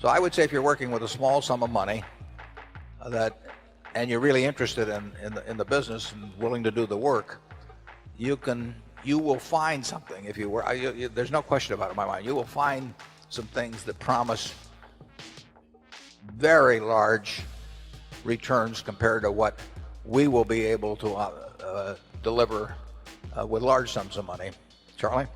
So I would say if you're working with a small sum of money that and you're really interested in the business and willing to do the work, you will find something. If you were, there's no question about it in my mind. You will find some things that promise very large returns compared to what we will be able to deliver with large sums of money. Charlie?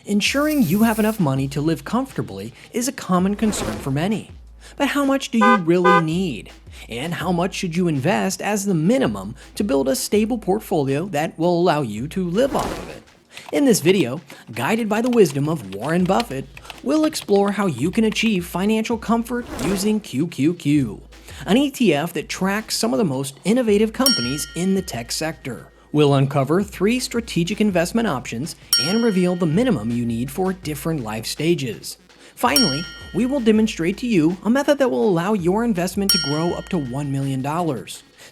Ensuring you have enough money to live comfortably is a common concern for many. But how much do you really need? And how much should you invest as the minimum to build a stable portfolio that will allow you to live off of it? In this video, guided by the wisdom of Warren Buffett, we'll explore how you can achieve financial comfort using QQQ, an ETF that tracks some of the most innovative companies in the tech sector. We'll uncover 3 strategic investment options and reveal the minimum you need for different life stages. Finally, we will demonstrate to you a method that will allow your investment to grow up to $1 million.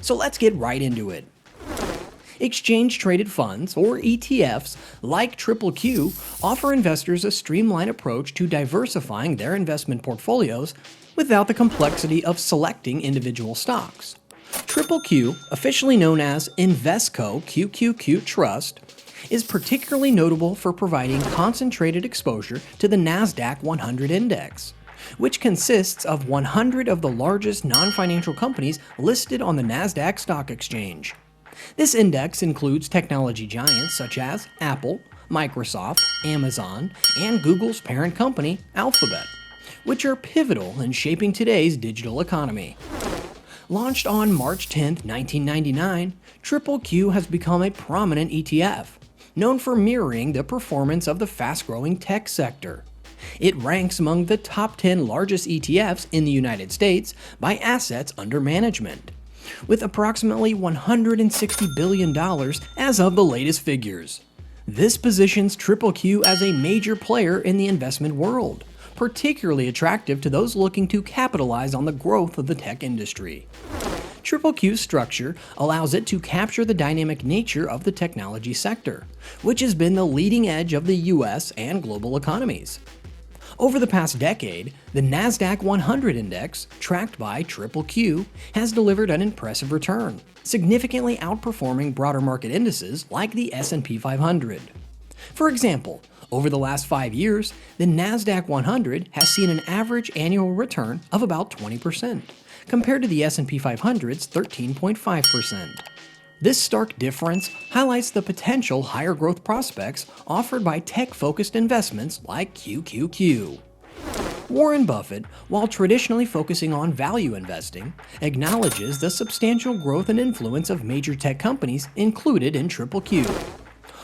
So let's get right into it. Exchange-traded funds, or ETFs, like QQQ, offer investors a streamlined approach to diversifying their investment portfolios without the complexity of selecting individual stocks. QQQ, officially known as Invesco QQQ Trust, is particularly notable for providing concentrated exposure to the NASDAQ 100 index, which consists of 100 of the largest non-financial companies listed on the NASDAQ stock exchange. This index includes technology giants such as Apple, Microsoft, Amazon, and Google's parent company, Alphabet, which are pivotal in shaping today's digital economy. Launched on March 10, 1999, QQQ has become a prominent ETF, known for mirroring the performance of the fast-growing tech sector. It ranks among the top 10 largest ETFs in the United States by assets under management, with approximately $160 billion as of the latest figures. This positions QQQ as a major player in the investment world, particularly attractive to those looking to capitalize on the growth of the tech industry. QQQ's structure allows it to capture the dynamic nature of the technology sector, which has been the leading edge of the US and global economies. Over the past decade, the NASDAQ 100 index, tracked by QQQ, has delivered an impressive return, significantly outperforming broader market indices like the S&P 500. For example, over the last 5 years, the NASDAQ 100 has seen an average annual return of about 20%, compared to the S&P 500's 13.5%. This stark difference highlights the potential higher growth prospects offered by tech-focused investments like QQQ. Warren Buffett, while traditionally focusing on value investing, acknowledges the substantial growth and influence of major tech companies included in QQQ.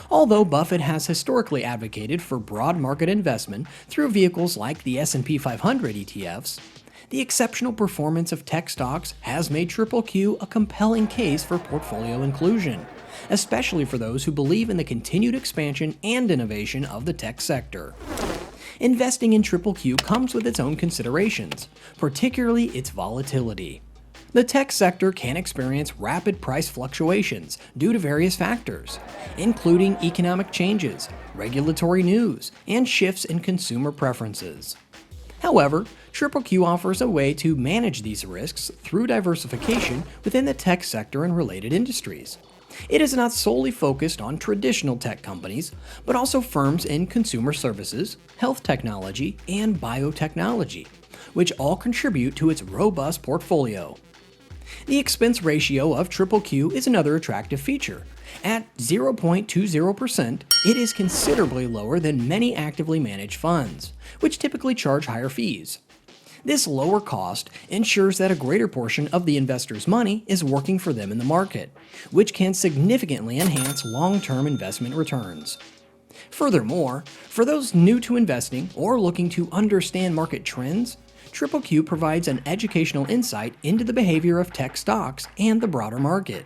Although Buffett has historically advocated for broad market investment through vehicles like the S&P 500 ETFs, the exceptional performance of tech stocks has made QQQ a compelling case for portfolio inclusion, especially for those who believe in the continued expansion and innovation of the tech sector. Investing in QQQ comes with its own considerations, particularly its volatility. The tech sector can experience rapid price fluctuations due to various factors, including economic changes, regulatory news, and shifts in consumer preferences. However, QQQ offers a way to manage these risks through diversification within the tech sector and related industries. It is not solely focused on traditional tech companies, but also firms in consumer services, health technology, and biotechnology, which all contribute to its robust portfolio. The expense ratio of QQQ is another attractive feature. At 0.20%, it is considerably lower than many actively managed funds, which typically charge higher fees. This lower cost ensures that a greater portion of the investor's money is working for them in the market, which can significantly enhance long-term investment returns. Furthermore, for those new to investing or looking to understand market trends, QQQ provides an educational insight into the behavior of tech stocks and the broader market.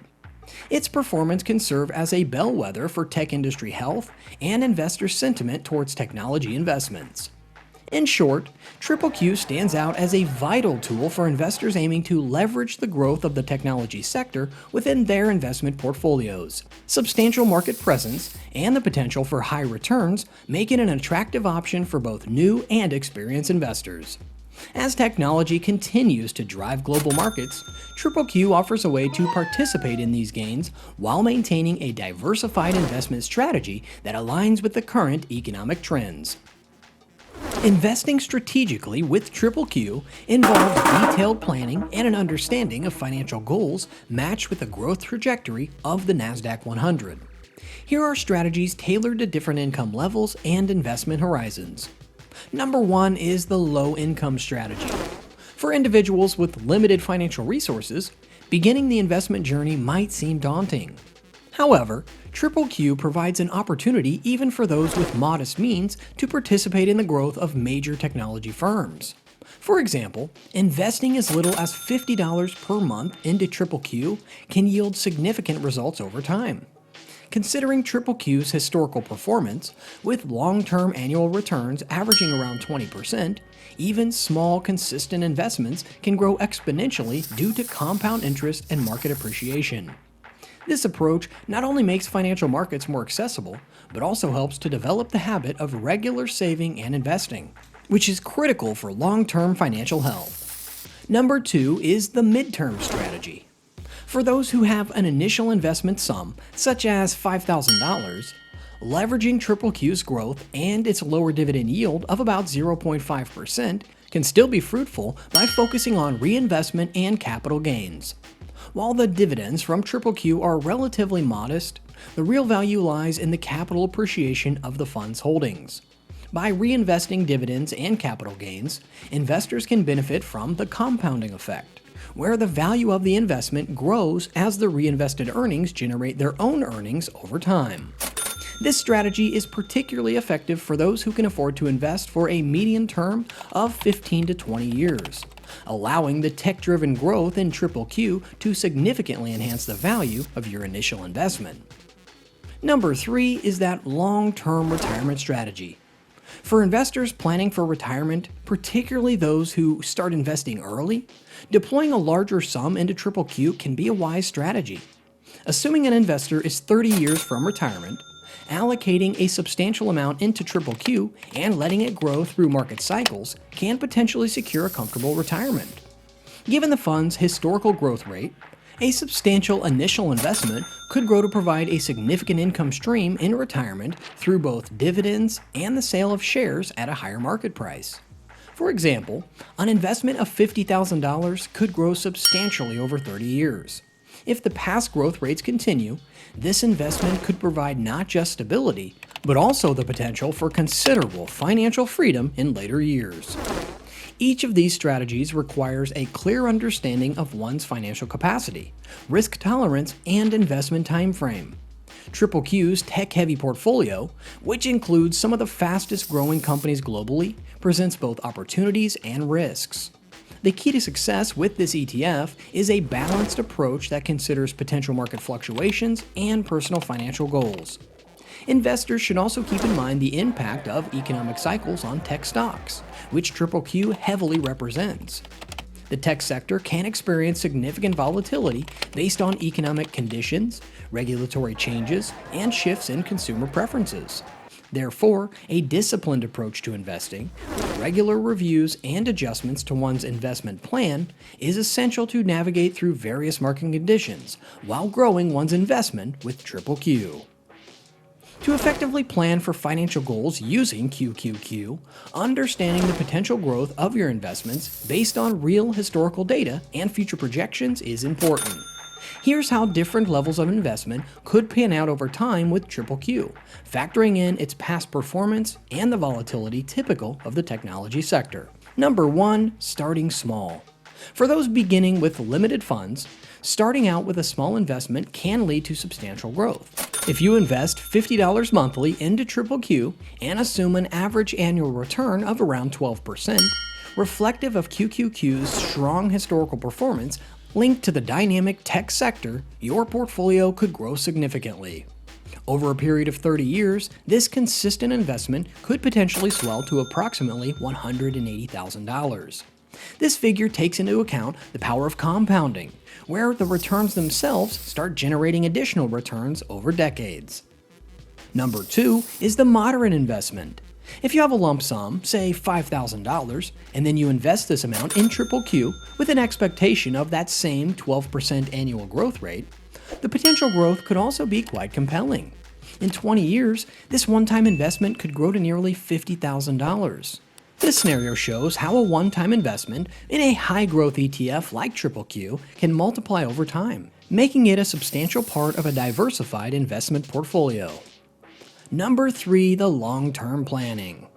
Its performance can serve as a bellwether for tech industry health and investor sentiment towards technology investments. In short, QQQ stands out as a vital tool for investors aiming to leverage the growth of the technology sector within their investment portfolios. Substantial market presence and the potential for high returns make it an attractive option for both new and experienced investors. As technology continues to drive global markets, QQQ offers a way to participate in these gains while maintaining a diversified investment strategy that aligns with the current economic trends. Investing strategically with QQQ involves detailed planning and an understanding of financial goals matched with the growth trajectory of the NASDAQ 100. Here are strategies tailored to different income levels and investment horizons. Number 1 is the low-income strategy. For individuals with limited financial resources, beginning the investment journey might seem daunting. However, QQQ provides an opportunity even for those with modest means to participate in the growth of major technology firms. For example, investing as little as $50 per month into QQQ can yield significant results over time. Considering QQQ's historical performance, with long-term annual returns averaging around 20%, even small, consistent investments can grow exponentially due to compound interest and market appreciation. This approach not only makes financial markets more accessible, but also helps to develop the habit of regular saving and investing, which is critical for long-term financial health. Number 2 is the midterm strategy. For those who have an initial investment sum, such as $5,000, leveraging QQQ's growth and its lower dividend yield of about 0.5% can still be fruitful by focusing on reinvestment and capital gains. While the dividends from QQQ are relatively modest, the real value lies in the capital appreciation of the fund's holdings. By reinvesting dividends and capital gains, investors can benefit from the compounding effect, where the value of the investment grows as the reinvested earnings generate their own earnings over time. This strategy is particularly effective for those who can afford to invest for a median term of 15 to 20 years, allowing the tech-driven growth in QQQ to significantly enhance the value of your initial investment. Number 3 is that long-term retirement strategy. For investors planning for retirement, particularly those who start investing early, deploying a larger sum into QQQ can be a wise strategy. Assuming an investor is 30 years from retirement, allocating a substantial amount into QQQ and letting it grow through market cycles can potentially secure a comfortable retirement. Given the fund's historical growth rate, a substantial initial investment could grow to provide a significant income stream in retirement through both dividends and the sale of shares at a higher market price. For example, an investment of $50,000 could grow substantially over 30 years. If the past growth rates continue, this investment could provide not just stability, but also the potential for considerable financial freedom in later years. Each of these strategies requires a clear understanding of one's financial capacity, risk tolerance, and investment time frame. QQQ's tech-heavy portfolio, which includes some of the fastest-growing companies globally, presents both opportunities and risks. The key to success with this ETF is a balanced approach that considers potential market fluctuations and personal financial goals. Investors should also keep in mind the impact of economic cycles on tech stocks, which QQQ heavily represents. The tech sector can experience significant volatility based on economic conditions, regulatory changes, and shifts in consumer preferences. Therefore, a disciplined approach to investing, with regular reviews and adjustments to one's investment plan, is essential to navigate through various market conditions while growing one's investment with QQQ. To effectively plan for financial goals using QQQ, understanding the potential growth of your investments based on real historical data and future projections is important. Here's how different levels of investment could pan out over time with QQQ, factoring in its past performance and the volatility typical of the technology sector. Number 1. Starting small. For those beginning with limited funds, starting out with a small investment can lead to substantial growth. If you invest $50 monthly into QQQ and assume an average annual return of around 12%, reflective of QQQ's strong historical performance linked to the dynamic tech sector, your portfolio could grow significantly. Over a period of 30 years, this consistent investment could potentially swell to approximately $180,000. This figure takes into account the power of compounding, where the returns themselves start generating additional returns over decades. Number 2 is the moderate investment. If you have a lump sum, say $5,000, and then you invest this amount in QQQ with an expectation of that same 12% annual growth rate, the potential growth could also be quite compelling. In 20 years, this one-time investment could grow to nearly $50,000. This scenario shows how a one-time investment in a high-growth ETF like QQQ can multiply over time, making it a substantial part of a diversified investment portfolio. Number 3, the long-term planning.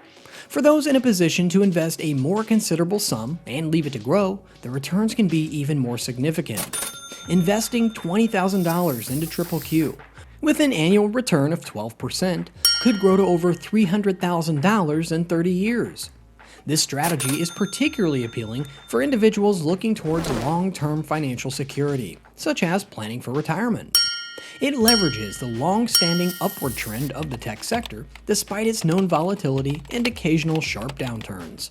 For those in a position to invest a more considerable sum and leave it to grow, the returns can be even more significant. Investing $20,000 into QQQ with an annual return of 12% could grow to over $300,000 in 30 years. This strategy is particularly appealing for individuals looking towards long-term financial security, such as planning for retirement. It leverages the long-standing upward trend of the tech sector despite its known volatility and occasional sharp downturns.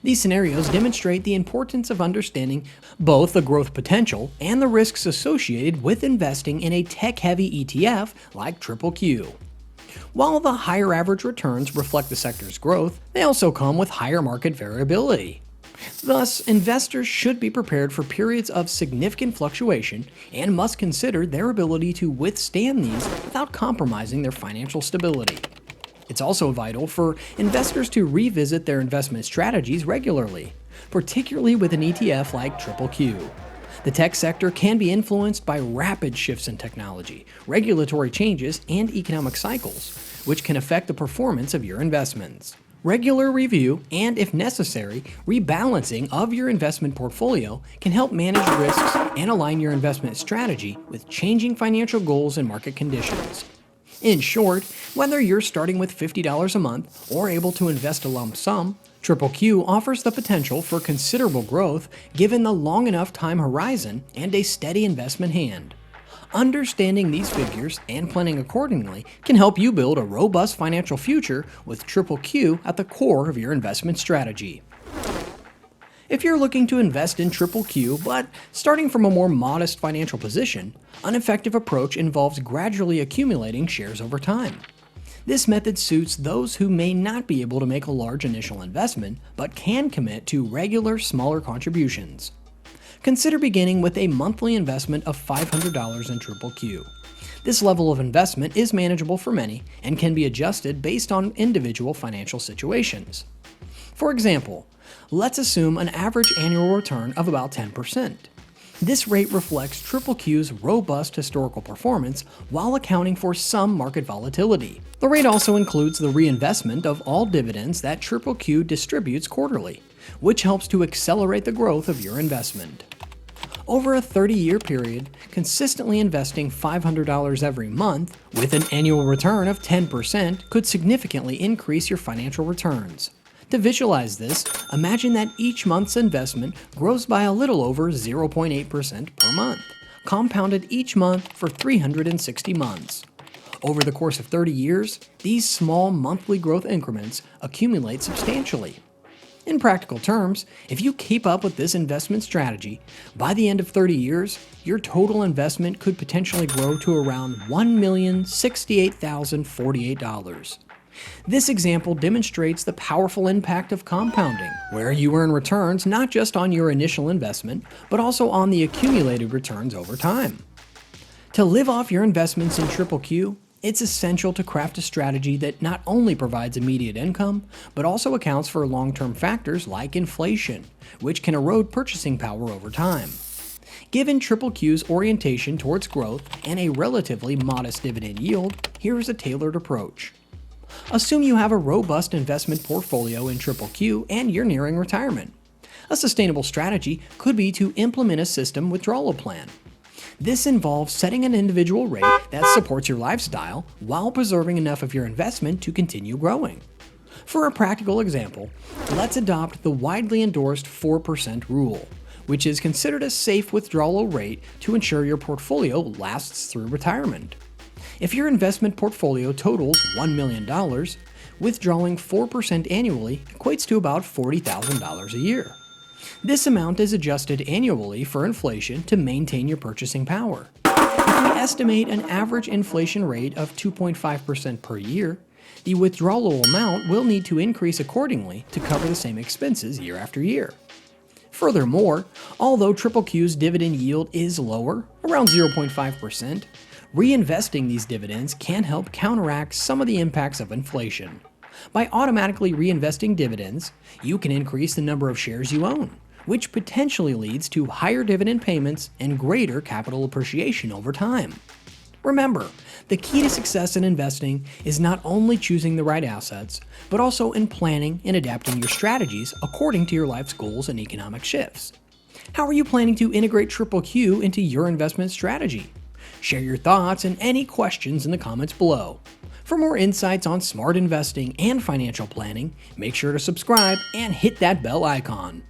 These scenarios demonstrate the importance of understanding both the growth potential and the risks associated with investing in a tech-heavy ETF like QQQ. While the higher average returns reflect the sector's growth, they also come with higher market variability. Thus, investors should be prepared for periods of significant fluctuation and must consider their ability to withstand these without compromising their financial stability. It's also vital for investors to revisit their investment strategies regularly, particularly with an ETF like QQQ. The tech sector can be influenced by rapid shifts in technology, regulatory changes, and economic cycles, which can affect the performance of your investments. Regular review and, if necessary, rebalancing of your investment portfolio can help manage risks and align your investment strategy with changing financial goals and market conditions. In short, whether you're starting with $50 a month or able to invest a lump sum, QQQ offers the potential for considerable growth given the long enough time horizon and a steady investment hand. Understanding these figures and planning accordingly can help you build a robust financial future with QQQ at the core of your investment strategy. If you're looking to invest in QQQ but starting from a more modest financial position, an effective approach involves gradually accumulating shares over time. This method suits those who may not be able to make a large initial investment but can commit to regular, smaller contributions. Consider beginning with a monthly investment of $500 in QQQ. This level of investment is manageable for many and can be adjusted based on individual financial situations. For example, let's assume an average annual return of about 10%. This rate reflects QQQ's robust historical performance while accounting for some market volatility. The rate also includes the reinvestment of all dividends that QQQ distributes quarterly, which helps to accelerate the growth of your investment. Over a 30-year period, consistently investing $500 every month with an annual return of 10% could significantly increase your financial returns. To visualize this, imagine that each month's investment grows by a little over 0.8% per month, compounded each month for 360 months. Over the course of 30 years, these small monthly growth increments accumulate substantially. In practical terms, if you keep up with this investment strategy, by the end of 30 years, your total investment could potentially grow to around $1,068,048. This example demonstrates the powerful impact of compounding, where you earn returns not just on your initial investment, but also on the accumulated returns over time. To live off your investments in QQQ, it's essential to craft a strategy that not only provides immediate income, but also accounts for long-term factors like inflation, which can erode purchasing power over time. Given QQQ's orientation towards growth and a relatively modest dividend yield, here is a tailored approach. Assume you have a robust investment portfolio in QQQ and you're nearing retirement. A sustainable strategy could be to implement a system withdrawal plan. This involves setting an individual rate that supports your lifestyle while preserving enough of your investment to continue growing. For a practical example, let's adopt the widely endorsed 4% rule, which is considered a safe withdrawal rate to ensure your portfolio lasts through retirement. If your investment portfolio totals $1 million, withdrawing 4% annually equates to about $40,000 a year. This amount is adjusted annually for inflation to maintain your purchasing power. If we estimate an average inflation rate of 2.5% per year, the withdrawal amount will need to increase accordingly to cover the same expenses year after year. Furthermore, although QQQ's dividend yield is lower, around 0.5%, reinvesting these dividends can help counteract some of the impacts of inflation. By automatically reinvesting dividends, you can increase the number of shares you own, which potentially leads to higher dividend payments and greater capital appreciation over time. Remember, the key to success in investing is not only choosing the right assets, but also in planning and adapting your strategies according to your life's goals and economic shifts. How are you planning to integrate QQQ into your investment strategy? Share your thoughts and any questions in the comments below. For more insights on smart investing and financial planning, make sure to subscribe and hit that bell icon.